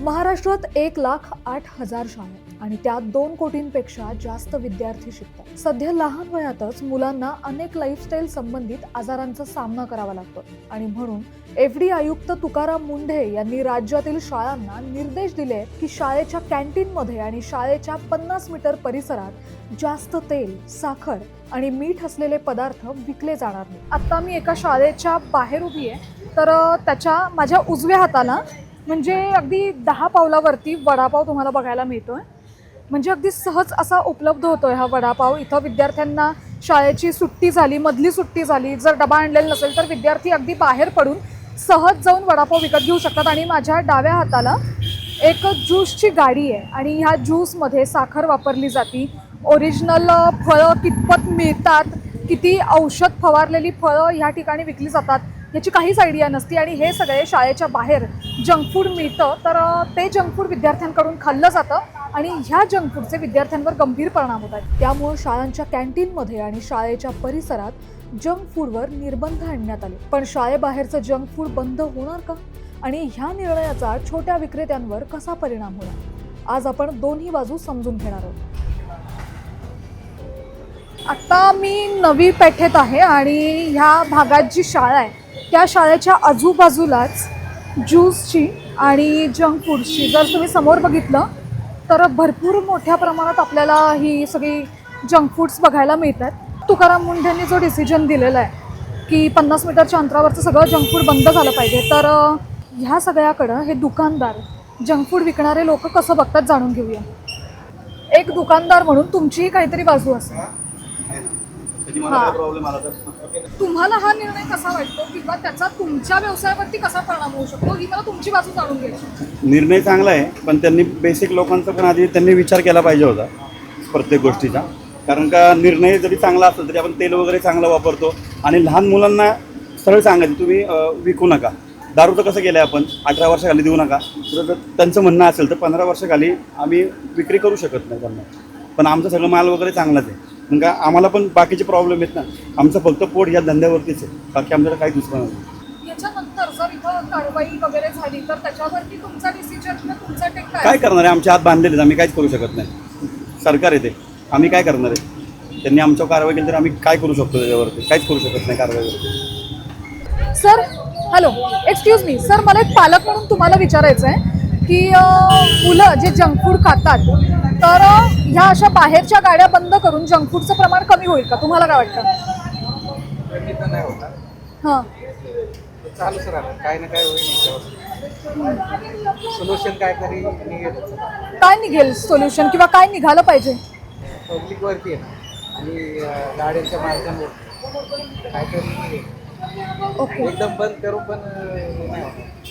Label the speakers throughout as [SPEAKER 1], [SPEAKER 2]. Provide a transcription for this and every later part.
[SPEAKER 1] महाराष्ट्रात 1,08,000 शाळा आणि त्यात 2 कोटींपेक्षा जास्त विद्यार्थी शिकतात. सध्या लहान वयातच मुलांना अनेक लाईफस्टाईल संबंधित आजारांचा सामना करावा लागतो आणि म्हणून एफडी आयुक्त तुकाराम मुंढे यांनी राज्यातील शाळांना निर्देश दिले की शाळेच्या कॅन्टीनमध्ये आणि शाळेच्या 50 मीटर परिसरात जास्त तेल, साखर आणि मीठ असलेले पदार्थ विकले जाणार नाही. आता मी एका शाळेच्या बाहेर उभी आहे, तर त्याच्या माझ्या उजव्या हाताला म्हणजे अगदी 10 पावलावरती वडापाव तुम्हाला बघायला मिळतोय. म्हणजे अगदी सहज असा उपलब्ध होतोय हा वडापाव. इथं विद्यार्थ्यांना शाळेची सुट्टी झाली, मधली सुट्टी झाली, जर डबा आणलेला नसेल तर विद्यार्थी अगदी बाहेर पडून सहज जाऊन वडापाव विकत घेऊ शकतात. आणि माझ्या डाव्या हाताला एक ज्यूसची गाडी आहे आणि ह्या ज्यूसमध्ये साखर वापरली जाते. ओरिजिनल फळं कितपत मिळतात, किती औषध फवारलेली फळं ह्या ठिकाणी विकली जातात याची काहीच आयडिया नसते. आणि हे सगळे शाळेच्या बाहेर जंक फूड मिळतं, तर ते जंक फूड विद्यार्थ्यांकडून खाल्लं जातं आणि ह्या जंक फूडचे विद्यार्थ्यांवर गंभीर परिणाम होत आहेत. त्यामुळे शाळांच्या कॅन्टीनमध्ये आणि शाळेच्या परिसरात जंक फूडवर निर्बंध आणण्यात आले. पण शाळेबाहेरचं जंक फूड बंद होणार का आणि ह्या निर्णयाचा छोट्या विक्रेत्यांवर कसा परिणाम होणार, आज आपण दोन्ही बाजू समजून घेणार आहोत. आता मी नवी पेठेत आहे आणि ह्या भागात जी शाळा आहे त्या शाळेच्या आजूबाजूलाच ज्यूसची आणि जंक फूडची जर तुम्ही समोर बघितलं तर भरपूर मोठ्या प्रमाणात आपल्याला ही सगळी जंक फूड्स बघायला मिळतात. तुकाराम मुंढेंनी जो डिसिजन दिलेला आहे की 50 मीटरच्या अंतरावरचं सगळं जंक फूड बंद झालं पाहिजे, तर ह्या सगळ्याकडं हे दुकानदार, जंक फूड विकणारे लोक कसं बघतात जाणून घेऊया. एक दुकानदार म्हणून तुमचीही काहीतरी बाजू असेल. तुम्हाला हा निर्णय कसा वाटतो किंवा त्याचा तुमच्या व्यवसायावरती कसा परिणाम होऊ शकतो ही मला तुमची बाजू जाणून घ्यायची.
[SPEAKER 2] निर्णय चांगला आहे, पण त्यांनी बेसिक लोकांचा पण आधी त्यांनी विचार केला पाहिजे होता प्रत्येक गोष्टीचा. कारण का निर्णय जरी चांगला असेल तरी आपण तेल वगैरे चांगलं वापरतो आणि लहान मुलांना सरळ सांगायचं तुम्ही विकू नका. दारू तर कसं केलं आहे आपण 18 वर्षाखाली देऊ नका, तर त्यांचं म्हणणं असेल तर 15 वर्षाखाली आम्ही विक्री करू शकत नाही त्यांना. पण आमचं सगळं माल वगैरे चांगलाच आहे, मग का आम्हाला पण बाकीचे प्रॉब्लेम आहेत ना. आमचं फक्त पोट या धंद्यावरतीच आहे, बाकी आमच्याकडे काही दुसरं नाही.
[SPEAKER 1] याच्यानंतर जर इथं कारवाई वगैरे झाली तर त्याच्यावरती तुमचा डिसिजन किंवा तुमचा टेक
[SPEAKER 2] काय करणार आहे? आमचे हात बांधलेले आहेत, आम्ही काहीच करू शकत नाही. सरकार येते, आम्ही काय करणार आहे? त्यांनी आमच्यावर कारवाई केली तर आम्ही काय करू शकतो त्याच्यावरती? काहीच करू शकत नाही कारवाईवरती.
[SPEAKER 1] Sir, hello, excuse me sir, मला एक पालक म्हणून तुम्हाला विचारायचं आहे की मुलं जे जंक फूड खातात तर ह्या अशा बाहेरच्या गाड्या बंद करून जंक फूडचं प्रमाण कमी होईल का? तुम्हाला काय वाटतं? हां,
[SPEAKER 3] चालूच राहणार, काय ना काय होईल. सोल्युशन काय तरी निघेल.
[SPEAKER 1] काय निघेल सोल्युशन किंवा काय निघालं पाहिजे?
[SPEAKER 3] पब्लिक वरती आहे आणि गाड्यांच्या मार्गांवर काहीतरी निघेल.
[SPEAKER 1] ओके,
[SPEAKER 3] एकदम बंद करू पण नाही होणार.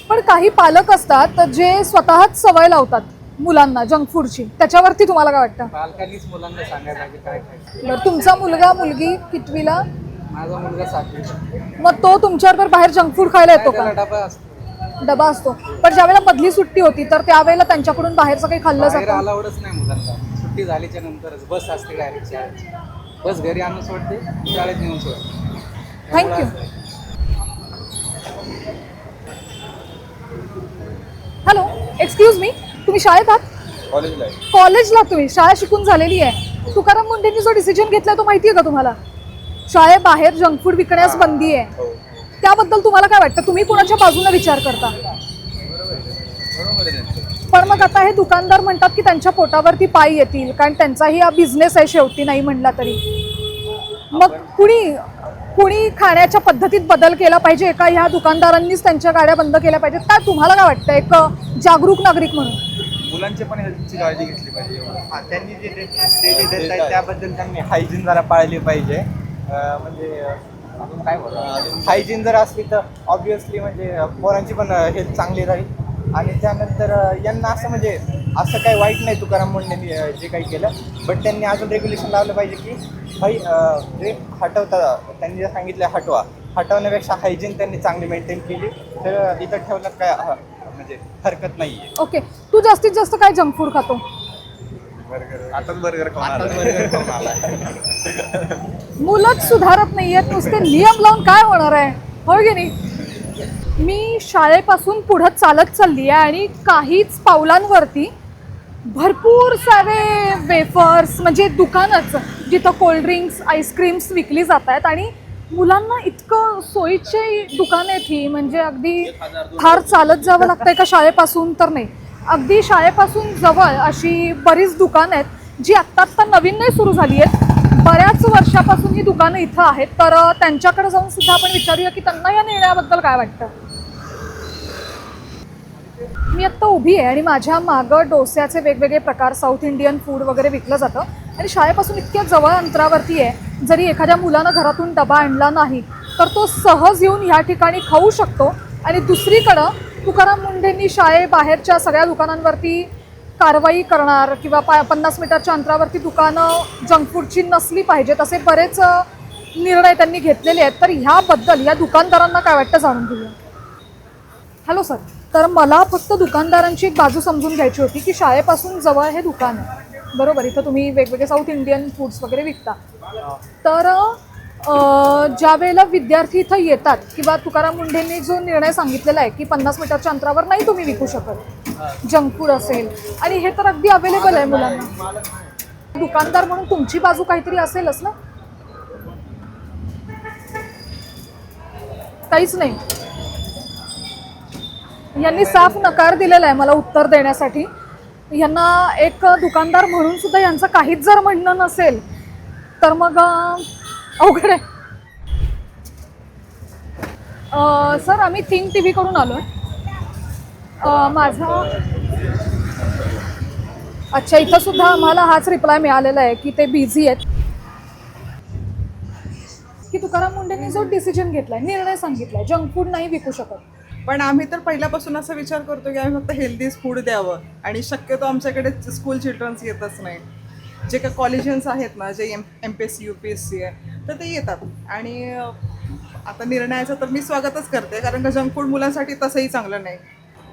[SPEAKER 1] पण काही पालक असतात जे स्वतःच सवय लावतात मुलांना जंक फूडची, त्याच्यावरती तुम्हाला काय वाटतं?
[SPEAKER 3] पालकांनीच मुलांना सांगायला पाहिजे काय खायचं.
[SPEAKER 1] बरं, तुमचा मुलगा मुलगी कितवीला?
[SPEAKER 3] माझा मुलगा 7वी.
[SPEAKER 1] मग तो तुमच्याबरोबर बाहेर जंक फूड खायला येतो का?
[SPEAKER 3] डबा असतो.
[SPEAKER 1] डबा असतो, पण ज्यावेळेला मधली सुट्टी होती तर त्यावेळेला त्यांच्याकडून बाहेरचं काही खाल्लं
[SPEAKER 3] बाहेर
[SPEAKER 1] जातं?
[SPEAKER 3] अलाउडच नाही मुलांना. सुट्टी झाल्याच्या नंतरच बस असते डायरेक्ट शाळेची. बस घरी आणून सोडते, शाळेत नेऊन सोडते.
[SPEAKER 1] थँक्यू. हॅलो, एक्सक्यूज मी, तुम्ही शाळेत आहात?
[SPEAKER 3] कॉलेजला
[SPEAKER 1] कॉलेजला तुम्ही? शाळा शिकून झालेली आहे. तुकाराम मुंढेंनी जो डिसिजन घेतलाय तो माहिती आहे का तुम्हाला? शाळेबाहेर जंक फूड विकण्यास बंदी आहे. त्याबद्दल तुम्हाला काय वाटतं? तुम्ही कोणाच्या बाजूने विचार करता? पण मग आता हे दुकानदार म्हणतात की त्यांच्या पोटावरती पाय येतील, कारण त्यांचाही हा बिझनेस आहे शेवटी, नाही म्हणला तरी. मग कुणी खाण्याच्या पद्धतीत बदल केला पाहिजे का ह्या दुकानदारांनीच त्यांच्या गाड्या बंद केल्या पाहिजेत? काय तुम्हाला काय वाटतं एक जागरूक नागरिक म्हणून?
[SPEAKER 4] मुलांची पण हेल्थची काळजी घेतली पाहिजे. त्यांनी जे डेली देत आहेत त्याबद्दल त्यांनी हायजीन जरा पाळली पाहिजे. म्हणजे अजून काय बोलतो, हायजीन जर असली तर ऑब्विसली म्हणजे पोरांची पण हेल्थ चांगली राहील. आणि त्यानंतर यांना असं म्हणजे असं काही वाईट नाही तुकाराम मुंढेंनी जे काही केलं, बट त्यांनी अजून रेग्युलेशन लावलं पाहिजे की भाई जे हटवता त्यांनी जे सांगितलं हटवण्यापेक्षा हायजीन त्यांनी चांगली मेंटेन केली तर इथं ठेवण्यात काय म्हणजे हरकत नाही आहे.
[SPEAKER 1] ओके, तू जास्तीत जास्त काय जंक फूड खातो?
[SPEAKER 4] आताच बर्गर खाऊन आला.
[SPEAKER 1] मुलंच सुधारत नाहीयेत, नुसते नियम लावून काय होणार आहे, हो की नाही? मी शाळेपासून पुढं चालत चालली आहे आणि काहीच पावलांवरती भरपूर सारे वेफर्स म्हणजे दुकानच जिथं कोल्ड्रिंक्स आईस्क्रीम्स विकली जात आहेत आणि मुलांना इतकं सोयीची दुकान आहेत ही, म्हणजे अगदी फार चालत जावं लागतंय का शाळेपासून तर नाही, अगदी शाळेपासून जवळ अशी बरीच दुकानं आहेत जी आत्ता नवीन नाही सुरू झाली आहेत, बऱ्याच वर्षापासून ही दुकानं इथं आहेत. तर त्यांच्याकडे जाऊन सुद्धा आपण विचारूया की त्यांना या निर्णयाबद्दल काय वाटतं. मी आत्ता उभी आहे आणि माझ्या मागं डोस्याचे वेगवेगळे प्रकार, साऊथ इंडियन फूड वगैरे विकलं जातं आणि शाळेपासून इतक्या जवळ अंतरावरती आहे, जरी एखाद्या मुलानं घरातून डबा आणला नाही तर तो सहज येऊन ह्या ठिकाणी खाऊ शकतो. आणि दुसरीकडं तुकाराम मुंढेंनी शाळेबाहेरच्या सगळ्या दुकानांवरती कारवाई करणार किंवा 50 मीटरच्या अंतरावरती दुकानं जंक फूडची नसली पाहिजेत असे बरेच निर्णय त्यांनी घेतलेले आहेत. तर ह्याबद्दल या दुकानदारांना काय वाटतं जाणून घेऊया. हॅलो सर, तर मला फक्त दुकानदारांची एक बाजू समजून घ्यायची होती की शाळेपासून जवळ हे दुकान आहे, बरोबर, इथं तुम्ही वेगवेगळे साऊथ इंडियन फूड्स वगैरे विकता. तर ज्या वेळेला विद्यार्थी इथं येतात किंवा तुकाराम मुंढेंनी जो निर्णय सांगितलेला आहे की 50 मीटरच्या अंतरावर नाही तुम्ही विकू शकत जंक फूड असेल, आणि हे तर अगदी अवेलेबल आहे मुलांना, दुकानदार म्हणून तुमची बाजू काहीतरी असेलच ना. काहीच नाही, यांनी साफ नकार दिलेला आहे मला उत्तर देण्यासाठी. यांना एक दुकानदार म्हणून सुद्धा यांचं काहीच जर म्हणणं नसेल तर मग अवघड आहे. सर, आम्ही थिंक TV कडून आलो. माझा अच्छा, इथं सुद्धा आम्हाला हाच रिप्लाय मिळालेला आहे की ते बिझी आहेत. की तुकाराम मुंढेंनी जो डिसिजन घेतलाय, निर्णय सांगितलाय, जंक फूड नाही विकू शकत,
[SPEAKER 5] पण आम्ही तर पहिल्यापासून असा विचार करतो की आम्ही फक्त हेल्दीच फूड द्यावं आणि शक्यतो आमच्याकडे स्कूल चिल्ड्रन्स येतच नाही. जे काही कॉलेजियन्स आहेत ना, जे MPSC UPSC आहे तर ते येतात. आणि आता निर्णयाचं तर मी स्वागतच करते, कारण का जंक फूड मुलांसाठी तसंही चांगलं नाही.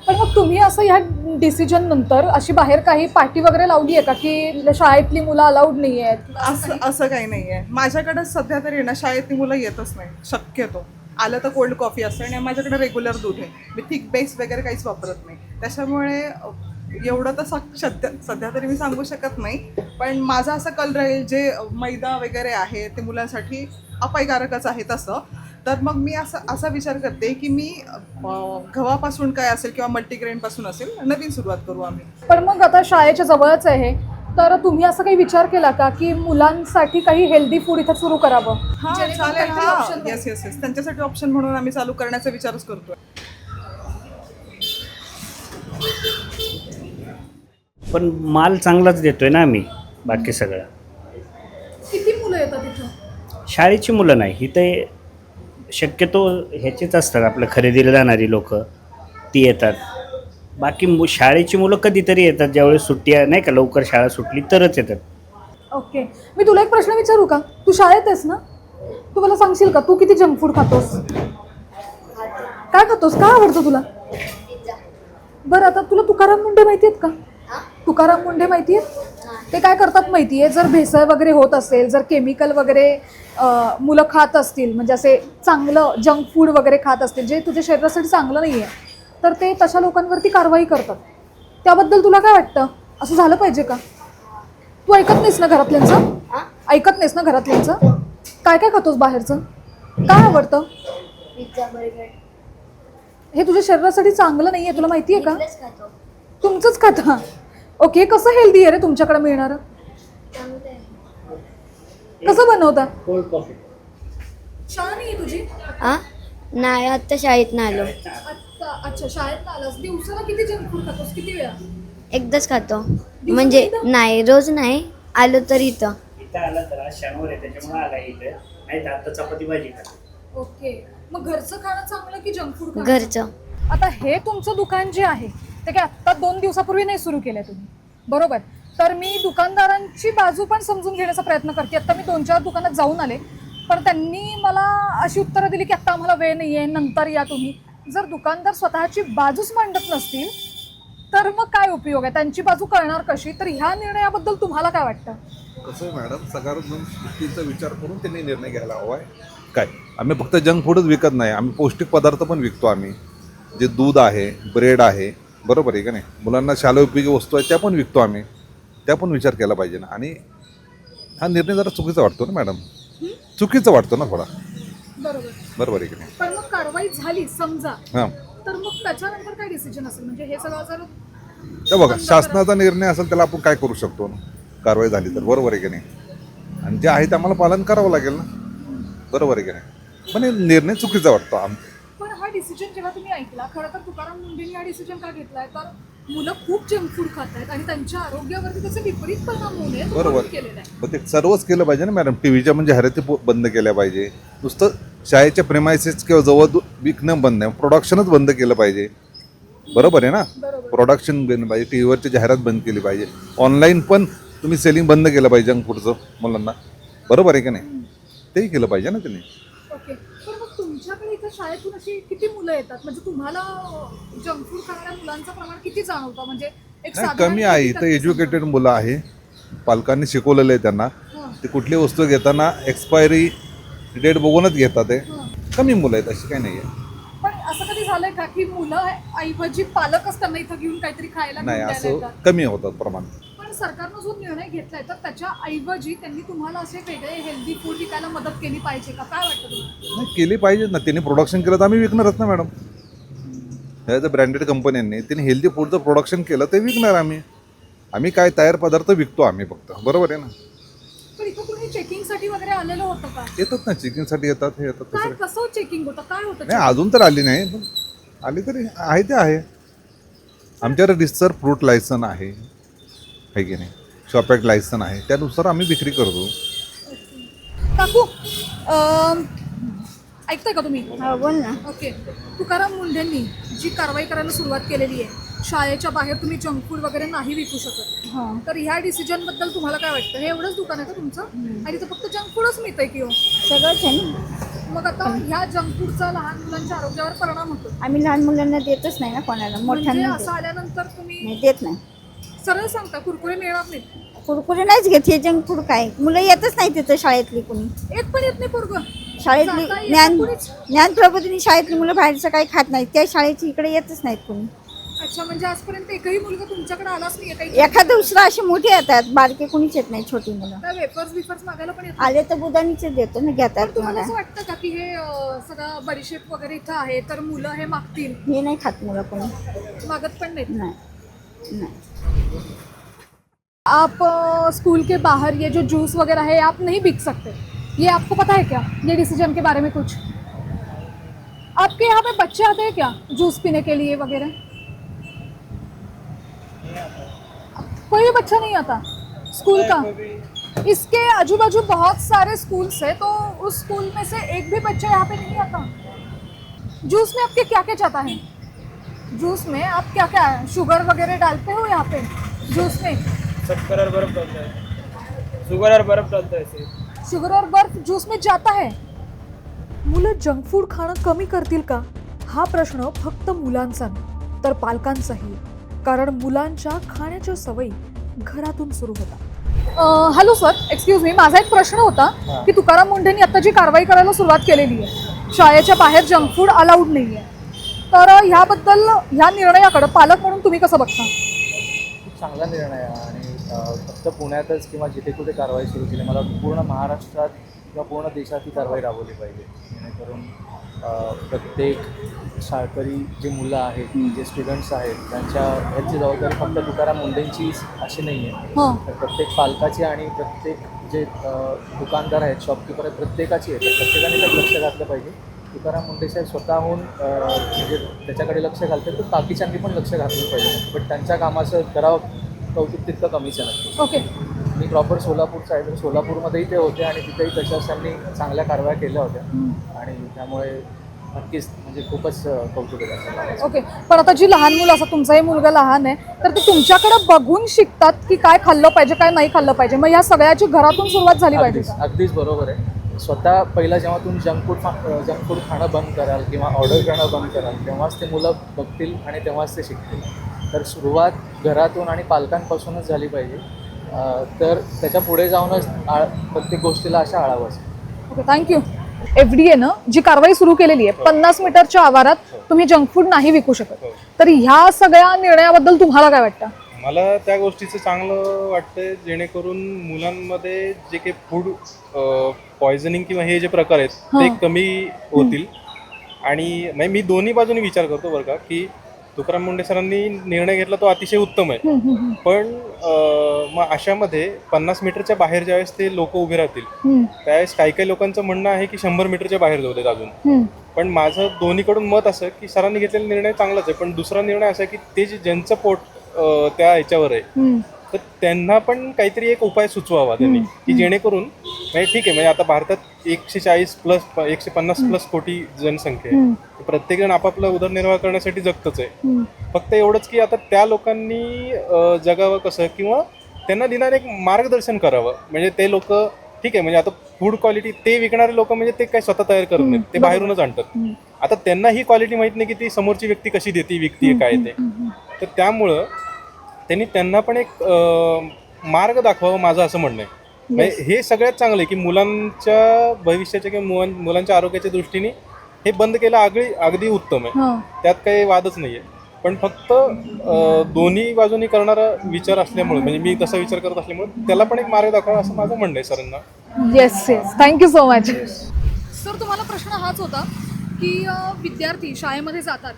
[SPEAKER 1] पण मग तुम्ही असं ह्या डिसिजन नंतर अशी बाहेर काही पार्टी वगैरे लावली आहे का की शाळेतली मुलं अलाउड नाही आहेत?
[SPEAKER 5] असं काही नाही आहे. माझ्याकडे सध्या तरी ना शाळेतली मुलं येतच नाही शक्यतो. आलं तर कोल्ड कॉफी असतं आणि माझ्याकडे रेग्युलर दूध आहे. मी थिक बेस वगैरे काहीच वापरत नाही. त्याच्यामुळे एवढं तर सध्या तरी मी सांगू शकत नाही. पण माझा असा कल राहील, जे मैदा वगैरे आहे ते मुलांसाठी अपायकारकच आहे तसं. तर मग मी असा विचार करते की मी गव्हापासून काय असेल किंवा मल्टीग्रेनपासून असेल नवीन सुरुवात करू आम्ही.
[SPEAKER 1] पण मग आता शाळेच्या जवळच आहे, तर तुम्ही असं काही विचार केला का की मुलांसाठी काही हेल्दी फूड इथं सुरू करावं?
[SPEAKER 5] हां, चालेल. हां, येस येस येस, त्यांच्यासाठी ऑप्शन म्हणून आम्ही चालू करण्याचा विचारच करतोय.
[SPEAKER 6] पण माल चांगलाच देतोय ना आम्ही. बाकी सगळं
[SPEAKER 1] किती मुलं येतात इथं?
[SPEAKER 6] शाळेची मुलं नाही, इथे शक्यतो ह्याचेच असतात, आपलं खरेदीला जाणारी लोक ती येतात. बाकी शाळेची मुलं कधीतरी येतात, ज्यावेळेस सुट्टी नाही का, लवकर शाळा सुटली तरच येतात.
[SPEAKER 1] ओके, मी तुला एक प्रश्न विचारू का? तू शाळेत आहेस ना, तू मला सांगशील का तू किती जंक फूड खातोस? काय खातोस? काय आवडतं तुला? बरं, आता तुला तुकाराम मुंढे माहिती आहेत का? तुकाराम मुंढे माहिती आहेत? ते काय करतात माहिती आहे? जर भेसळ वगैरे होत असेल, जर केमिकल वगैरे मुलं खात असतील, म्हणजे असे चांगलं जंक फूड वगैरे खात असतील जे तुझ्या शरीरासाठी चांगलं नाही आहे, तर ते तशा लोकांवरती कारवाई करतात. त्याबद्दल तुला काय वाटतं? असं झालं पाहिजे का? तू ऐकत नाहीस ना घरातल्यांचं? ऐकत नाहीस ना घरातल्यांचं? काय काय खातोस बाहेरचं? काय आवडतं?
[SPEAKER 7] Pizza, burger.
[SPEAKER 1] हे तुझ्या शरीरासाठी चांगलं नाही आहे, तुला माहिती आहे का? तुमचंच खाता? ओके, कसं हेल्दी आहे रे तुमच्याकडे मिळणारं? कसं बनवता?
[SPEAKER 6] Cold coffee.
[SPEAKER 1] शाळा नाही तुझी?
[SPEAKER 7] नाही, आत्ता शाळेत नाही आलो.
[SPEAKER 1] अच्छा, शाळेत आलास. दिवसाला किती जंक फूड खातोस? किती वेळा?
[SPEAKER 7] एकदाच खातो, म्हणजे नाही, रोज नाही. आलो तर इथं
[SPEAKER 6] आला तर आज शनिवार आहे त्याच्यामुळे आला इथे, नाही तर आता चपाती भाजी खातो.
[SPEAKER 1] ओके, मग घरचं खाणं चांगलं की जंक फूड?
[SPEAKER 7] घरचं.
[SPEAKER 1] आता हे तुमचं दुकान जे आहे ते काय आत्ता 2 दिवसापूर्वी नाही सुरू केलंय तुम्ही, बरोबर? तर मी दुकानदारांची बाजू पण समजून घेण्याचा प्रयत्न करते. आता मी 2-4 दुकानात जाऊन आले, पण त्यांनी मला अशी उत्तरं दिली की आत्ता आम्हाला वेळ नाही आहे, नंतर या तुम्ही. जर दुकानदार स्वतःची बाजूच मांडत नसतील तर मग काय उपयोग आहे? त्यांची बाजू कळणार कशी? तर ह्या निर्णयाबद्दल तुम्हाला काय वाटतं?
[SPEAKER 8] कसं आहे मॅडम, सगळ्यात गोष्टींचा विचार करून त्यांनी निर्णय घ्यायला हवा आहे. काय आम्ही फक्त जंक फूडच विकत नाही, आम्ही पौष्टिक पदार्थ पण विकतो. आम्ही जे दूध आहे, ब्रेड आहे, बरोबर आहे का नाही, मुलांना शालेय उपयोगी वस्तू आहेत त्या पण विकतो आम्ही, त्या पण विचार केला पाहिजे ना. आणि हा निर्णय जरा चुकीचा वाटतो ना मॅडम, चुकीचा वाटतो ना थोडा,
[SPEAKER 1] बरोबर.
[SPEAKER 8] बरोबर आहे की नाही.
[SPEAKER 1] पण मग कारवाई झाली समजा,
[SPEAKER 8] हां,
[SPEAKER 1] तर मग त्याच्यानंतर काय डिसिजन असेल? म्हणजे हे सगळं जर
[SPEAKER 8] तर बघा, शासनाचा निर्णय असेल त्याला आपण काय करू शकतो ना, कारवाई झाली तर, बरोबर आहे की नाही. आणि जे आहे ते आम्हाला पालन करावं लागेल ना, बरोबर आहे की नाही. पण हे निर्णय चुकीचा वाटतो
[SPEAKER 1] पण हा डिसिजन जेव्हा तुम्ही ऐकला, खरं तर तुकाराम मुंडेंनी हा डिसिजन का घेतलाय? तर मुलं खूप जंक फूड खात आहेत आणि त्यांच्या आरोग्यावरती त्याचे विपरीत परिणाम होऊ नये
[SPEAKER 8] बरोबर.
[SPEAKER 1] केलेला आहे.
[SPEAKER 8] मग ते सर्वच केलं पाहिजे ना मॅडम. टीव्हीच्या म्हणजे जाहिराती बंद केल्या पाहिजे. नुसतं शाळेच्या प्रेमायसेस किंवा जवळ विकणं बंद नाही, प्रोडक्शनच बंद केलं पाहिजे, बरोबर आहे ना.
[SPEAKER 1] बरोबर.
[SPEAKER 8] प्रोडक्शन बंद पाहिजे, टीव्हीवरची जाहिरात बंद केली पाहिजे, ऑनलाईन पण तुम्ही सेलिंग बंद केलं पाहिजे जंक फूडचं मुलांना, बरोबर आहे की नाही. तेही केलं पाहिजे ना त्यांनी.
[SPEAKER 1] ओके. तर मग तुमच्याकडे इथं शाळेतून अशी किती मुलं येतात? म्हणजे तुम्हाला जंक फूड खाणाऱ्या मुलांचं प्रमाण किती जाणवतं? म्हणजे एक
[SPEAKER 8] नाही,
[SPEAKER 1] साधारण
[SPEAKER 8] कमी आहे.
[SPEAKER 1] किती
[SPEAKER 8] इथं
[SPEAKER 1] टक्के
[SPEAKER 8] एज्युकेटेड मुलं आहे, पालकांनी शिकवलेलं आहे त्यांना.
[SPEAKER 1] हां.
[SPEAKER 8] ते कुठली वस्तू घेताना एक्सपायरी डेट बघूनच घेतात. ते
[SPEAKER 1] हां.
[SPEAKER 8] कमी मुलं आहेत, अशी काही नाही आहे.
[SPEAKER 1] पण असं कधी झालंय का की मुलं ऐवजी पालकच त्यांना इथं घेऊन काहीतरी खायला
[SPEAKER 8] नाही,
[SPEAKER 1] घेऊन द्यायला
[SPEAKER 8] असं
[SPEAKER 1] येतात?
[SPEAKER 8] कमी होतात प्रमाण.
[SPEAKER 1] पण सरकारनं जो निर्णय घेतलाय तर त्याच्या ऐवजी त्यांनी तुम्हाला असे वेगळे हेल्दी फूड विकायला मदत केली पाहिजे का? काय वाटतं तुम्हाला?
[SPEAKER 8] नाही, केली पाहिजे ना. त्यांनी प्रोडक्शन केलं तर आम्ही विकणारच ना मॅडम. ह्या ज्या ब्रँडेड कंपन्यांनी त्यांनी हेल्दी फूडचं प्रोडक्शन केलं ते विकणार आम्ही. आम्ही काय तयार पदार्थ विकतो आम्ही फक्त, बरोबर आहे ना.
[SPEAKER 1] पण इथं कोणी चेकिंगसाठी वगैरे आलेलं होतं का?
[SPEAKER 8] येतात ना, चेकिंगसाठी येतात, हे येतात
[SPEAKER 1] काय
[SPEAKER 8] तसं.
[SPEAKER 1] कसं चेकिंग होतं? काय होतं
[SPEAKER 8] नाही, अजून तर आली नाही, पण आली तरी आहे ते आहे. आमच्याकडे रिसर फ्रूट लायसन आहे की नाही, शॉपॅक्ट लायसन आहे, त्यानुसार आम्ही विक्री करतो.
[SPEAKER 1] काकू ऐकताय का तुम्ही?
[SPEAKER 7] हो बोल ना.
[SPEAKER 1] ओके. तुकाराम मुंढेंनी जी कारवाई करायला सुरुवात केलेली आहे, शाळेच्या बाहेर तुम्ही जंक फूड वगैरे नाही विकू शकत,
[SPEAKER 7] हो
[SPEAKER 1] तर ह्या डिसिजन बद्दल तुम्हाला काय वाटतं? हे एवढंच दुकान आहे का तुमचं आणि इथं फक्त जंक फूडच मिळतंय की हो?
[SPEAKER 7] सगळंच आहे ना.
[SPEAKER 1] मग आता ह्या जंक फूडचा लहान मुलांच्या आरोग्यावर परिणाम होतो.
[SPEAKER 7] आम्ही लहान मुलांना देतच नाही ना कोणाला,
[SPEAKER 1] म्हणजे
[SPEAKER 7] मोठ्यांना
[SPEAKER 1] असं आल्यानंतर तुम्ही
[SPEAKER 7] नाही देत नाही.
[SPEAKER 1] सरळ सांगता कुरकुरे मिळणार नाहीत?
[SPEAKER 7] कुरकुरे नाहीच घेत, हे जंक फूड काय, मुलं येतच नाही तिथं शाळेतली कुणी.
[SPEAKER 1] एक पण येत नाही पोरगं?
[SPEAKER 7] शाळेतली
[SPEAKER 1] जाता येतं कुणीच?
[SPEAKER 7] ज्ञान प्रबोधिनी शाळेतली मुलं बाहेरचं काही खात नाहीत, त्या शाळेची इकडे येतच नाहीत कुणी.
[SPEAKER 1] अच्छा, म्हणजे आजपर्यंत एकही मुलगा तुमच्याकडे आलाच नाही काही?
[SPEAKER 7] एखादं दुसरं असे मोठे येतात, बारके कुणीच येत नाही, छोटी मुलं.
[SPEAKER 1] काय वेफर्स बिफर्स मागायला पण येतात?
[SPEAKER 7] आले तर बुधानीचे देतो ना, घेतात
[SPEAKER 1] पण तुम्हाला
[SPEAKER 7] तुम्हाला.
[SPEAKER 1] असं वाटतं का की हे सगळं बडीशेप वगैरे इथं आहे तर मुलं हे मागतील?
[SPEAKER 7] हे नाही खात मुलं कोणी,
[SPEAKER 1] मागत पण नाही.
[SPEAKER 7] नाही.
[SPEAKER 1] आप स्कूल के बाहर ये जो जूस वगैरह है आप नहीं बिक सकते, ये आपको पता है क्या? ये डिसीजन के बारे में कुछ? आपके यहाँ पे बच्चे आते हैं क्या जूस पीने के लिए वगैरह? कोई भी बच्चा नहीं आता स्कूल का? इसके आजू बाजू बहुत सारे स्कूल्स है, तो उस स्कूल में से एक भी बच्चा यहाँ पे नहीं आता। जूस में आपके क्या क्या चाहता है? जूस में आप क्या क्या शुगर वगैरह डालते हो यहाँ पे जूस में?
[SPEAKER 9] शक्कर और बर्फ डालता है, शुगर और बर्फ डालता है सिर्फ।
[SPEAKER 1] शुगर और बर्फ जूस में जाता है। मुलं जंक फूड खाणं कमी करतील का? हा प्रश्न फक्त मुलांचा नाही तर पालकांचाही, कारण मुलांच्या खाण्याच्या सवयी घरातून सुरू होतात. हॅलो सर, एक्सक्यूज मी, माझा एक प्रश्न होता की तुकाराम मुंढेंनी आता जी कारवाई करायला सुरुवात केलेली आहे, शाळेच्या बाहेर जंक फूड अलाउड नाही आहे, तर ह्याबद्दल ह्या निर्णयाकडे पालक म्हणून तुम्ही कसं बघता?
[SPEAKER 3] खूप चांगला निर्णय आहे आणि फक्त पुण्यातच किंवा जिथे कुठे कारवाई सुरू केली, मला वाटतं पूर्ण महाराष्ट्रात किंवा पूर्ण देशात ही कारवाई राबवली पाहिजे, जेणेकरून प्रत्येक शाळकरी जे मुलं आहेत, जे स्टुडंट्स आहेत, ह्याची जबाबदारी फक्त तुकाराम मुंढेंची अशी नाही आहे, तर प्रत्येक पालकाची आणि प्रत्येक जे दुकानदार आहेत, शॉपकीपर आहेत, प्रत्येकाची आहे. तर प्रत्येकाने त्यात लक्ष घातलं पाहिजे. तुकाराम मुंढे साहेब स्वतःहून म्हणजे त्याच्याकडे लक्ष घालतात, तर बाकीच्यांनी पण लक्ष घातलं पाहिजे. पण त्यांच्या कामाचं करावं कौतुक तितकं कमीच आहे.
[SPEAKER 1] ओके.
[SPEAKER 3] मी प्रॉपर सोलापूरचा आहे, तर सोलापूरमध्येही ते होते आणि तिथेही प्रशासनाने चांगल्या कारवाया केल्या होत्या आणि त्यामुळे नक्कीच म्हणजे खूपच कौतुक आहे त्यांचं.
[SPEAKER 1] ओके. पण आता जी लहान मुलं असतात, तुमचाही मुलगा लहान आहे, तर ते तुमच्याकडे बघून शिकतात की काय खाल्लं पाहिजे काय नाही खाल्लं पाहिजे, मग ह्या सगळ्याची घरातून सुरुवात झाली पाहिजे का?
[SPEAKER 3] अगदीच बरोबर आहे. स्वतः पहिला जेव्हा तुम्ही जंक फूड खाणं बंद कराल किंवा ऑर्डर करणं बंद कराल, तेव्हाच ते मुलं बघतील आणि तेव्हाच ते शिकतील. तर सुरुवात घरातून आणि पालकांपासूनच झाली पाहिजे, तर त्याच्या पुढे जाऊनच प्रत्येक गोष्टीला अशा आळावं.
[SPEAKER 1] Okay, thank you. FDA जी कारवाई सुरू केलेली आहे 50 मीटरच्या आवारात तुम्ही जंक फूड नाही विकू शकत, तर ह्या सगळ्या निर्णयाबद्दल तुम्हाला काय वाटतं?
[SPEAKER 10] मला त्या गोष्टीचं चांगलं वाटतं जेणेकरून मुलांमध्ये जे काही फूड पॉयझनिंग किंवा हे जे प्रकार आहेत ते कमी होतील. आणि म्हणजे मी दोन्ही बाजूनी विचार करतो बरं का, की तुकाराम मुंढे सरांनी निर्णय घेतला तो अतिशय उत्तम आहे. पण मग अशामध्ये 50 मीटरच्या बाहेर ज्यावेळेस ते लोक उभे राहतील त्यावेळेस काही काही लोकांचं म्हणणं आहे की 100 मीटरच्या बाहेर जाऊ देत अजून. पण माझं दोन्हीकडून मत असं की सरांनी घेतलेला निर्णय चांगलाच आहे, पण दुसरा निर्णय असा की ते जे ज्यांचं पोट त्या ह्याच्यावर आहे तर त्यांना पण काहीतरी एक उपाय सुचवावा त्यांनी, की जेणेकरून म्हणजे ठीक आहे म्हणजे आता भारतात 140 प्लस 150 प्लस कोटी जनसंख्या आहे, प्रत्येक जण आपापला उदरनिर्वाह करण्यासाठी जगतच आहे. फक्त एवढंच की आता त्या लोकांनी जगावं कसं किंवा त्यांना निदान एक मार्गदर्शन करावं. म्हणजे ते लोक ठीक आहे म्हणजे आता फूड क्वालिटी ते विकणारे लोक म्हणजे ते काही स्वतः तयार करत नाहीत, ते बाहेरूनच आणतात. आता त्यांना ही क्वालिटी माहित नाही की ती समोरची व्यक्ती कशी देते विकते काय ते, तर त्यामुळं त्यांना पण एक मार्ग दाखवावं माझं असं म्हणणं आहे. म्हणजे हे सगळ्यात चांगलं आहे की मुलांच्या भविष्याच्या किंवा मुलांच्या आरोग्याच्या दृष्टीने हे बंद केलं अगदी उत्तम आहे, त्यात काही वादच नाही आहे. पण फक्त दोन्ही बाजूनी करणारा विचार असल्यामुळे म्हणजे मी तसा विचार करत असल्यामुळे त्याला पण एक मार्ग दाखवा असं माझं म्हणणं आहे सरांना.
[SPEAKER 1] Yes yes, thank you so much. Sir तुम्हाला प्रश्न हाच होता की विद्यार्थी शाळेमध्ये जातात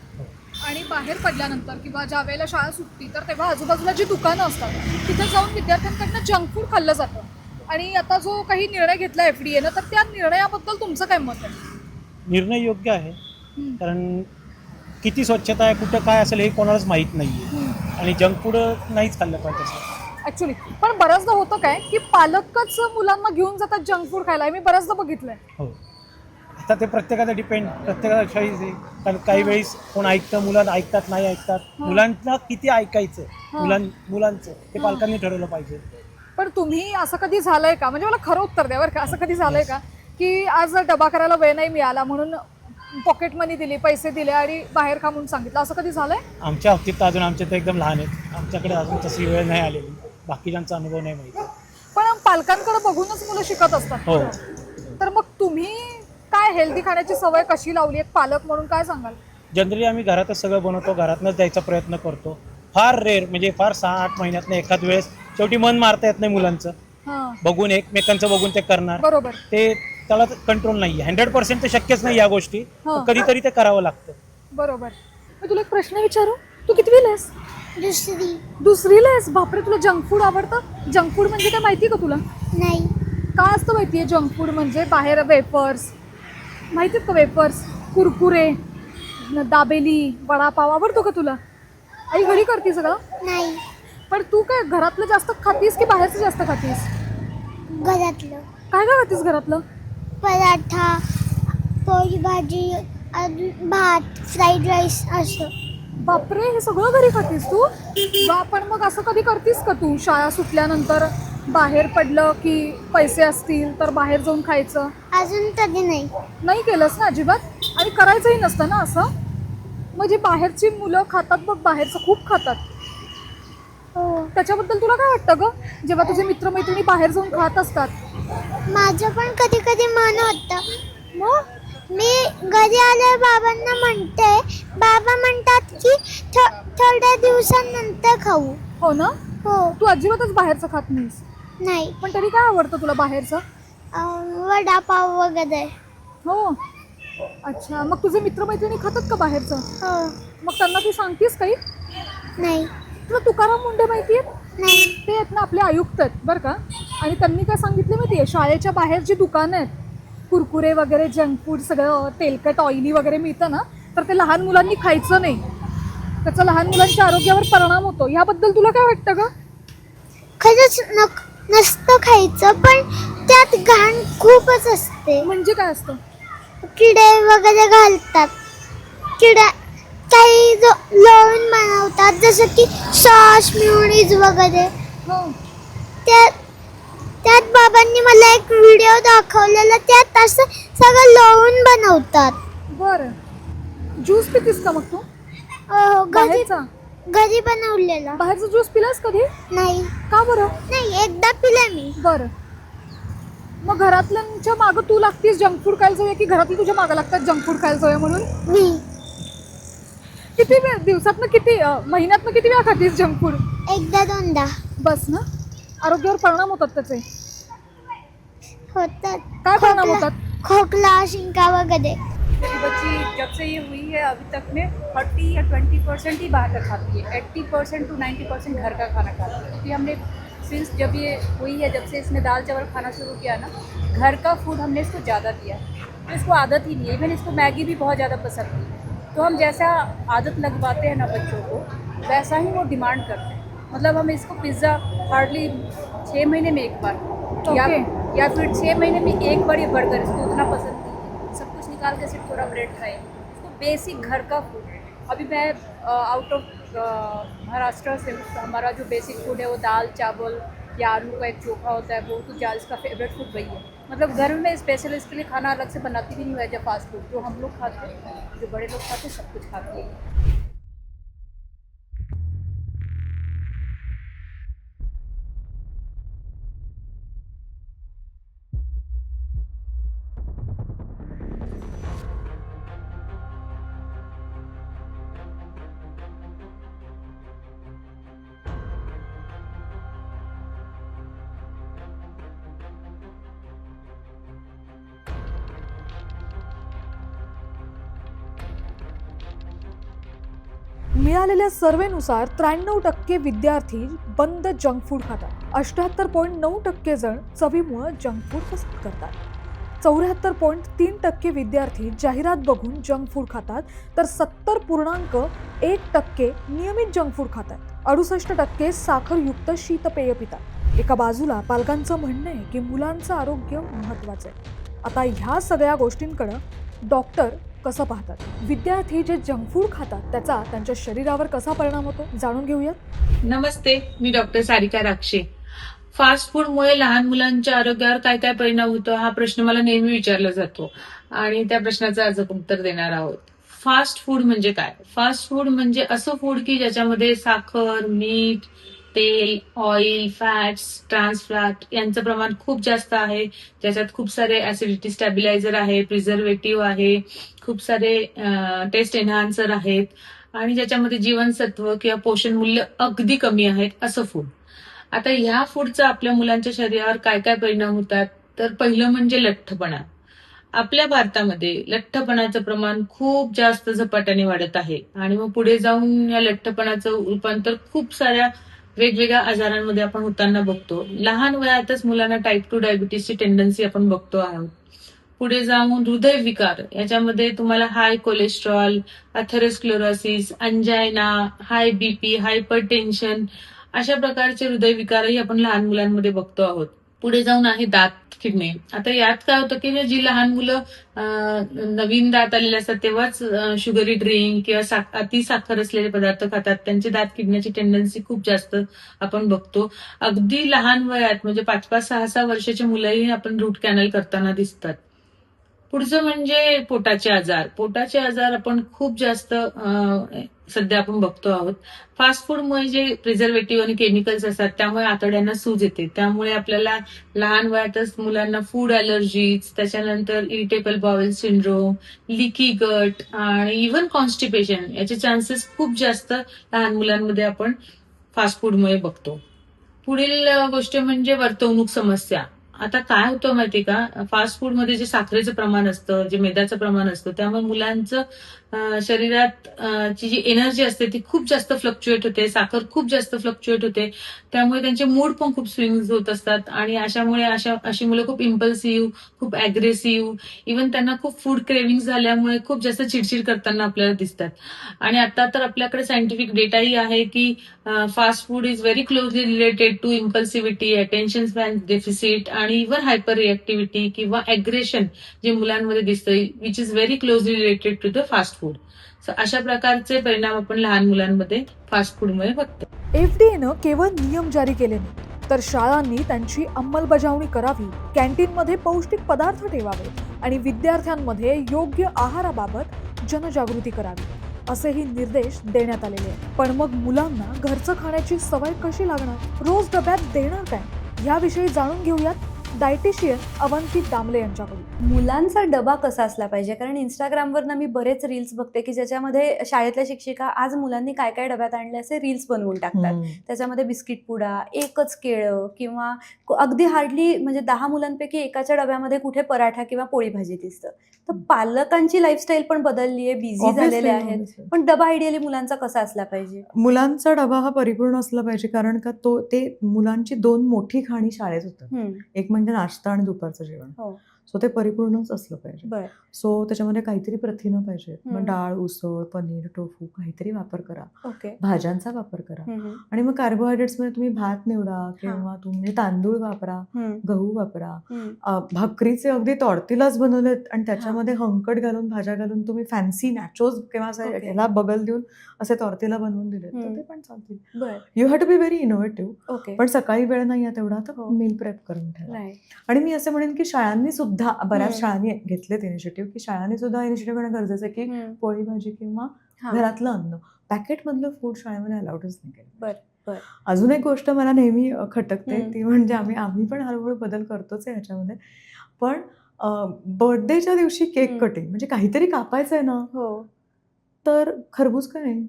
[SPEAKER 1] आणि बाहेर पडल्यानंतर किंवा ज्या वेळेला शाळा सुटती तर तेव्हा आजूबाजूला जी दुकानं असतात तिथे जाऊन विद्यार्थ्यांकडनं जंक फूड खाल्लं जातं. आणि आता जो काही निर्णय घेतला FDA तर त्या निर्णयाबद्दल तुमचं काय मत आहे?
[SPEAKER 11] निर्णय योग्य आहे, कारण किती स्वच्छता आहे कुठं काय असेल हे कोणालाच माहीत नाही आहे, आणि जंक फूड नाहीच खाल्लं पाहिजे तसं
[SPEAKER 1] ॲक्च्युली. पण बऱ्याचदा होतं काय की पालकच मुलांना घेऊन जातात जंक फूड खायला, मी बऱ्याचदा बघितलंय.
[SPEAKER 11] हो, आता ते प्रत्येकाचा डिपेंड, प्रत्येकाचा चॉईस आहे. कारण काही वेळेस कोण ऐकतं, मुलं ऐकतात नाही ऐकतात, मुलांना किती ऐकायचं मुलांचं ते पालकांनी ठरवलं पाहिजे.
[SPEAKER 1] पण तुम्ही असं कधी झालंय का, म्हणजे मला खरं उत्तर द्या बरं का, असं कधी झालंय का की आज डबा करायला वेळ नाही मिळाला म्हणून पॉकेट मनी दिली, पैसे दिले आणि बाहेर खा म्हणून सांगितलं, असं कधी झालंय?
[SPEAKER 11] आमच्या बाबतीत अजून आमच्या तर एकदम लहान आहेत, आमच्याकडे अजून तशी वेळ नाही आलेली, बाकीच्यांचा अनुभव नाही माहिती.
[SPEAKER 1] पण पालकांकडे बघूनच मुलं शिकत असतात.
[SPEAKER 11] हो,
[SPEAKER 1] तर मग तुम्ही काय हेल्दी खाण्याची सवय कशी लावली एक पालक म्हणून काय सांगाल?
[SPEAKER 11] जनरली आम्ही घरातच सगळं बनवतो, घरातनंच द्यायचा प्रयत्न करतो. फार रेअर म्हणजे फार 6-8 महिन्यातनं एखाद वेळेस, शेवटी मन मारता येत नाही मुलांचं, बघून एकमेकांचं बघून ते करणार,
[SPEAKER 1] बरोबर,
[SPEAKER 11] ते त्याला कंट्रोल नाही आहे. 100% तर शक्यच नाही या गोष्टी, कधीतरी ते करावं लागतं.
[SPEAKER 1] बरोबर. मी तुला एक प्रश्न विचारू, तू कितवीला आहेस? दुसरीला आहेस? बापरे, तुला जंक फूड आवडतं? जंक फूड म्हणजे काय माहिती का तुला?
[SPEAKER 7] नाही.
[SPEAKER 1] काय असतं माहितीये जंक फूड म्हणजे? बाहेर वेफर्स माहिती आहेत का? वेफर्स, कुरकुरे, दाबेली, वडापाव आवडतो का तुला? आई घरी करते सगळं?
[SPEAKER 7] नाही.
[SPEAKER 1] पण तू काय घरातलं जास्त खातीस की बाहेरचं जास्त खातीस?
[SPEAKER 7] घरातलं.
[SPEAKER 1] काय काय खातीस घरातलं?
[SPEAKER 7] पराठा, पोळी भाजी, भात, फ्राईड राईस असं.
[SPEAKER 1] बापरे, हे सगळं घरी खातीस तू? वा, पण मग असं कधी करतीस का तू शाळा सुटल्यानंतर बाहेर पडलं की पैसे असतील तर बाहेर जाऊन खायचं?
[SPEAKER 7] अजून कधी नाही.
[SPEAKER 1] नाही केलंस ना अजिबात? आणि करायचंही नसतं ना असं? म्हणजे बाहेरची मुलं खातात बघ, बाहेरचं खूप खातात. त्याच्याबद्दल तुला काय वाटतं ग, जेव्हा तुझे मित्रमैत्रिणी बाहेर जाऊन खात असतात?
[SPEAKER 7] माझं पण कधी कधी मन होतं. मग मी घरी आल्यावर बाबांना म्हणते, बाबा म्हणतात की थोड्या दिवसांनंतर खाऊ.
[SPEAKER 1] हो ना?
[SPEAKER 7] हो.
[SPEAKER 1] तू अजिबातच बाहेरचं खात नाहीस?
[SPEAKER 7] नाही.
[SPEAKER 1] पण तरी काय आवडतं तुला बाहेरचं?
[SPEAKER 7] वडापाव वगैरे.
[SPEAKER 1] हो, अच्छा. मग तुझे मित्रमैत्रिणी खातात का बाहेरचं?
[SPEAKER 7] हो.
[SPEAKER 1] मग त्यांना तू सांगतेस काही?
[SPEAKER 7] नाही.
[SPEAKER 1] तुला तुकाराम मुंढे माहिती आहेत?
[SPEAKER 7] नाही.
[SPEAKER 1] ते आहेत ना आपले आयुक्त आहेत बरं का, आणि त्यांनी काय सांगितलं माहिती आहे? शाळेच्या बाहेर जी दुकानं आहेत, कुरकुरे वगैरे, जंक फूड, सगळं तेलकट ऑइली वगैरे मिळतं ना, तर ते लहान मुलांनी खायचं नाही, त्याचा लहान मुलांच्या आरोग्यावर परिणाम होतो. याबद्दल तुला काय वाटतं का?
[SPEAKER 7] खरंच नसतं खायचं, पण त्यात घाण खूपच असते.
[SPEAKER 1] म्हणजे काय असतं?
[SPEAKER 7] किडे वगैरे घालतात, काही लोण बनवतात, जसं की सॉस, मेयोनीज वगैरे. त्यात बाबांनी मला एक व्हिडिओ दाखवलेला, त्यात असं सगळं लोण बनवतात.
[SPEAKER 1] बरं. ज्यूस पितीस का मग तू?
[SPEAKER 7] घरी बनवलेला.
[SPEAKER 1] बाहेरचा ज्यूस पिलास कधी?
[SPEAKER 7] नाही.
[SPEAKER 1] का बरं?
[SPEAKER 7] नाही, एकदा पिला मी.
[SPEAKER 1] बरं. मग घरातल्यांच्या मागं तू लागतीस जंक फूड खायला जाऊया की घरातले तुझ्या मागं लागतात जंक फूड खायला जाऊया म्हणून?
[SPEAKER 7] मी
[SPEAKER 1] किती वेळ दिवसातनं किती महिन्यातनं किती वेळा खातीस जंक फूड?
[SPEAKER 7] एकदा दोनदा
[SPEAKER 1] बस ना. आरोग्यावर परिणाम होतात त्याचे.
[SPEAKER 7] होतात.
[SPEAKER 1] काय परिणाम होतात?
[SPEAKER 7] खोकला शिंका वगैरे.
[SPEAKER 12] मेरी बच्ची जब से ये हुई है अभी तक में 30 या 20% ही बाहर का खाती है, 80% to 90% घर का खाना खाती है। क्योंकि हमने सिंस जब ये हुई है, जब से इसने दाल चावल खाना शुरू किया ना, घर का फूड हमने इसको ज़्यादा दिया, तो इसको आदत ही नहीं है। इवन इसको मैगी भी बहुत ज़्यादा पसंद है, तो हम जैसा आदत लगवाते हैं ना बच्चों को, वैसा ही वो डिमांड करते हैं। मतलब हम इसको पिज़्ज़ा हार्डली 6 महीने में एक बार या फिर 6 महीने में एक बार ये बर्गर, इसको उतना पसंद नहीं है। सब कुछ निकाल के सिर्फ थोड़ा ब्रेड खाए, इसको बेसिक घर का फूड। अभी मैं आउट ऑफ महाराष्ट्र से, हमारा जो बेसिक फूड है वो दाल चावल या आलू का एक चोखा होता है, वो तो ज्यादा इसका फेवरेट फूड वही है। मतलब घर में स्पेशल इसके लिए खाना अलग से बनाती भी नहीं है। जब फास्ट फूड जो हम लोग खाते हैं, जो बड़े लोग खाते हैं, सब कुछ खाते हैं।
[SPEAKER 1] मिळालेल्या सर्वेनुसार 93% विद्यार्थी बंद जंक फूड खातात. 78.9% जण चवीमुळे जंक फूड पसंत करतात. 74.3% विद्यार्थी जाहिरात बघून जंक फूड खातात, तर 70.1% नियमित जंक फूड खातात. 68% साखरयुक्त शीतपेय पितात. एका बाजूला पालकांचं म्हणणं आहे की मुलांचं आरोग्य महत्त्वाचं आहे. आता ह्या सगळ्या गोष्टींकडे डॉक्टर कसं पाहतात? विद्यार्थी जे जंक फूड खातात त्याचा त्यांच्या शरीरावर कसा परिणाम होतो जाणून घेऊयात.
[SPEAKER 13] नमस्ते, मी डॉक्टर सारिका राक्षे. फास्ट फूडमुळे लहान मुलांच्या आरोग्यावर काय काय परिणाम होतो हा प्रश्न मला नेहमी विचारला जातो आणि त्या प्रश्नाचं आज आपण उत्तर देणार आहोत. फास्ट फूड म्हणजे काय? फास्ट फूड म्हणजे असं फूड की ज्याच्यामध्ये साखर, मीठ, तेल, ऑइल, फॅट्स, ट्रान्स फॅट यांचं प्रमाण खूप जास्त आहे. ज्याच्यात खूप सारे ऍसिडिटी स्टॅबिलायझर आहे, प्रिझर्वेटिव्ह आहे, खूप सारे टेस्ट एन्हान्सर आहेत आणि ज्याच्यामध्ये जीवनसत्व किंवा पोषण मूल्य अगदी कमी आहेत असं फूड. आता ह्या फूडचा आपल्या मुलांच्या शरीरावर काय काय परिणाम होतात? तर पहिलं म्हणजे लठ्ठपणा. आपल्या भारतामध्ये लठ्ठपणाचं प्रमाण खूप जास्त झपाट्याने वाढत आहे आणि मग पुढे जाऊन या लठ्ठपणाचं रूपांतर खूप साऱ्या वेगवेगळ्या आजारांमध्ये आपण होताना बघतो. लहान वयातच मुलांना टाईप 2 डायबिटीसची टेंडन्सी आपण बघतो आहोत. पुढे जाऊन हृदयविकार, याच्यामध्ये तुम्हाला high cholesterol, atherosclerosis, angina, high BP, hypertension अशा प्रकारचे हृदयविकारही आपण लहान मुलांमध्ये बघतो आहोत. पुढे जाऊन आहे दात किडणे. आता यात काय होतं की जी लहान मुलं नवीन दात आलेले असतात तेव्हाच शुगरी ड्रिंक किंवा अति साखर असलेले पदार्थ खातात, त्यांचे दात किडण्याची टेंडन्सी खूप जास्त आपण बघतो. अगदी लहान वयात म्हणजे 5-5, 6-6 वर्षाची मुलंही आपण रूट कॅनल करताना दिसतात. पुढचं म्हणजे पोटाचे आजार. पोटाचे आजार आपण खूप जास्त सध्या आपण बघतो आहोत. फास्ट फूडमुळे जे प्रिझर्वेटिव्ह आणि केमिकल्स असतात त्यामुळे आतड्यांना सूज येते. त्यामुळे आपल्याला लहान वयातच मुलांना फूड अलर्जीज, त्याच्यानंतर इरिटेबल बाउल सिंड्रोम, लिकी गट आणि इव्हन कॉन्स्टिपेशन याचे चान्सेस खूप जास्त लहान मुलांमध्ये आपण फास्ट फूडमुळे बघतो. पुढील गोष्ट म्हणजे वर्तवणूक समस्या. आता काय होतं माहिती का, फास्ट फूडमध्ये जे साखरेचं प्रमाण असतं, जे मैद्याचं प्रमाण असतं, त्यामुळे मुलांचं शरीरात ची जी एनर्जी असते ती खूप जास्त फ्लक्च्युएट होते, साखर खूप जास्त फ्लक्च्युएट होते, त्यामुळे त्यांचे मूड पण खूप स्विंग्स होत असतात आणि अशामुळे अशी मुलं खूप इम्पल्सिव्ह, खूप अग्रेसिव्ह, इव्हन त्यांना खूप फूड क्रेव्हिंग झाल्यामुळे खूप जास्त चिडचिड करताना आपल्याला दिसतात. आणि आता तर आपल्याकडे सायंटिफिक डेटाही आहे की fast food is very closely related to impulsivity, attention span deficit आणि इव्हन हायपर रिएक्टिव्हिटी किंवा अग्रेशन जे मुलांमध्ये दिसतं, which is very closely related to the fast food. अशा प्रकारचे परिणाम आपण लहान मुलांमध्ये फास्ट फूडमुळे बघतो.
[SPEAKER 1] एफडीएनं केवळ नियम जारी केले नाही तर शाळांनी त्यांची अंमलबजावणी करावी, कॅन्टीनमध्ये पौष्टिक पदार्थ ठेवावे आणि विद्यार्थ्यांमध्ये योग्य आहाराबाबत जनजागृती करावी असेही निर्देश देण्यात आलेले आहेत. पण मग मुलांना घरचं खाण्याची सवय कशी लागणार? रोज डब्यात देणार काय? याविषयी जाणून घेऊयात डायटिशियन अवंती दामले यांच्याकडून.
[SPEAKER 14] मुलांचा डबा कसा असला पाहिजे, कारण इंस्टाग्रामवरनं मी बरेच रील्स बघते की ज्याच्यामध्ये शाळेतल्या शिक्षिका आज मुलांनी काय काय डब्यात आणले असे रील्स बनवून टाकतात. त्याच्यामध्ये बिस्किट पुडा, एकच केळं, किंवा अगदी हार्डली म्हणजे 10 मुलांपैकी एकाच्या डब्यामध्ये कुठे पराठा किंवा पोळी भाजी दिसतं. तर पालकांची लाईफस्टाईल पण बदलली आहे, बिझी झालेले आहेत, पण डबा आयडियली मुलांचा कसा असला पाहिजे?
[SPEAKER 15] मुलांचा डबा हा परिपूर्ण असला पाहिजे, कारण का ते मुलांची 2 मोठी खाणी शाळेत होतात. एक म्हणजे नाश्ता आणि दुपारचं जेवण. सो ते परिपूर्णच असलं पाहिजे. सो त्याच्यामध्ये काहीतरी प्रथिनं पाहिजेत. मग डाळ, उसळ, पनीर, टोफू काहीतरी वापर करा. भाज्यांचा वापर करा. आणि मग कार्बोहायड्रेट्समध्ये तुम्ही भात निवडा किंवा तुम्ही तांदूळ वापरा, गहू वापरा. भाकरीचे अगदी तोडतीलाच बनवलेत आणि त्याच्यामध्ये हंकट घालून भाज्या घालून तुम्ही फॅन्सी नॅचोज किंवा ह्याला बगल देऊन असे तोरतीला बनवून दिले तर ते पण चालतील. You have to be very innovative. पण सकाळी वेळ नाही आहे तेवढा तर मील प्रेप करून ठेवा. आणि मी असं म्हणेन की शाळांनी सुद्धा, बऱ्याच शाळांनी घेतलेत इनिशिएटिव्ह, की शाळांनी सुद्धा इनिशिएटिव्ह घेणं गरजेचं आहे की पोळी भाजी किंवा घरातलं अन्न, पॅकेटमधलं फूड शाळेमध्ये अलाउडच नाही केलं. अजून एक गोष्ट मला नेहमी खटकते ती म्हणजे आम्ही पण हळूहळू बदल करतोच आहे ह्याच्यामध्ये, पण बर्थडेच्या दिवशी केक कटिंग म्हणजे काहीतरी कापायचं आहे ना, तर खरबूज का नाही,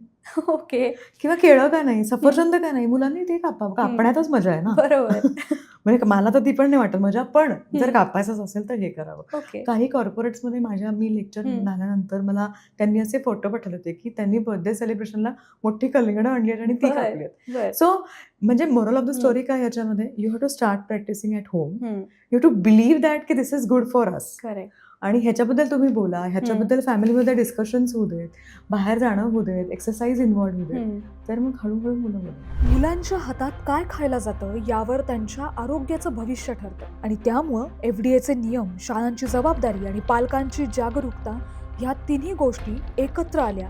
[SPEAKER 15] किंवा केळं का नाही, सफरचंद का नाही, मुलांनी ते कापण्यातच मजा आहे ना. बरोबर. म्हणजे मला तर ती पण नाही वाटत मजा, पण जर कापायचंच असेल तर हे करावं. काही कॉर्पोरेट्समध्ये मी लेक्चर झाल्यानंतर मला त्यांनी असे फोटो पाठवले होते की त्यांनी बर्थडे सेलिब्रेशनला मोठी कलिंगडं आणली आणि ती कापली. सो म्हणजे मोरल ऑफ द स्टोरी काय ह्याच्यामध्ये, you have to start practising at home. You have to believe that की this is good for us. आणि ह्याच्याबद्दल तुम्ही बोला, ह्याच्याबद्दल फॅमिलीमध्ये डिस्कशन्स होऊ देत, बाहेर जाणं होऊ देत, एक्सरसाइज इन्व्हॉल्व होऊ देत, तर मग हळूहळू मुलं बोला.
[SPEAKER 1] मुलांच्या हातात काय खायला जातं यावर त्यांच्या आरोग्याचं भविष्य ठरतं. आणि त्यामुळं FDAचे नियम, शाळांची जबाबदारी आणि पालकांची जागरूकता ह्या तिन्ही गोष्टी एकत्र आल्या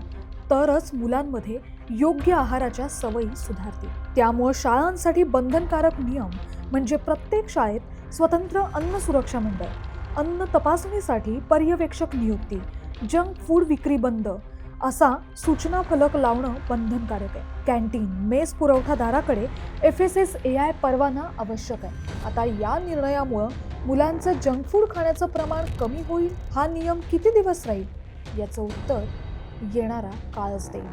[SPEAKER 1] तरच मुलांमध्ये योग्य आहाराच्या सवयी सुधारतील. त्यामुळं शाळांसाठी बंधनकारक नियम म्हणजे प्रत्येक शाळेत स्वतंत्र अन्न सुरक्षा मंडळ, अन्न तपासणीसाठी पर्यवेक्षक नियुक्ती, जंक फूड विक्री बंद असा सूचना फलक लावणं बंधनकारक आहे. कॅन्टीन, मेस पुरवठादाराकडे FSSAI परवाना आवश्यक आहे. आता या निर्णयामुळं मुलांचं जंक फूड खाण्याचं प्रमाण कमी होईल. हा नियम किती दिवस राहील याचं उत्तर येणारा काळच देईल.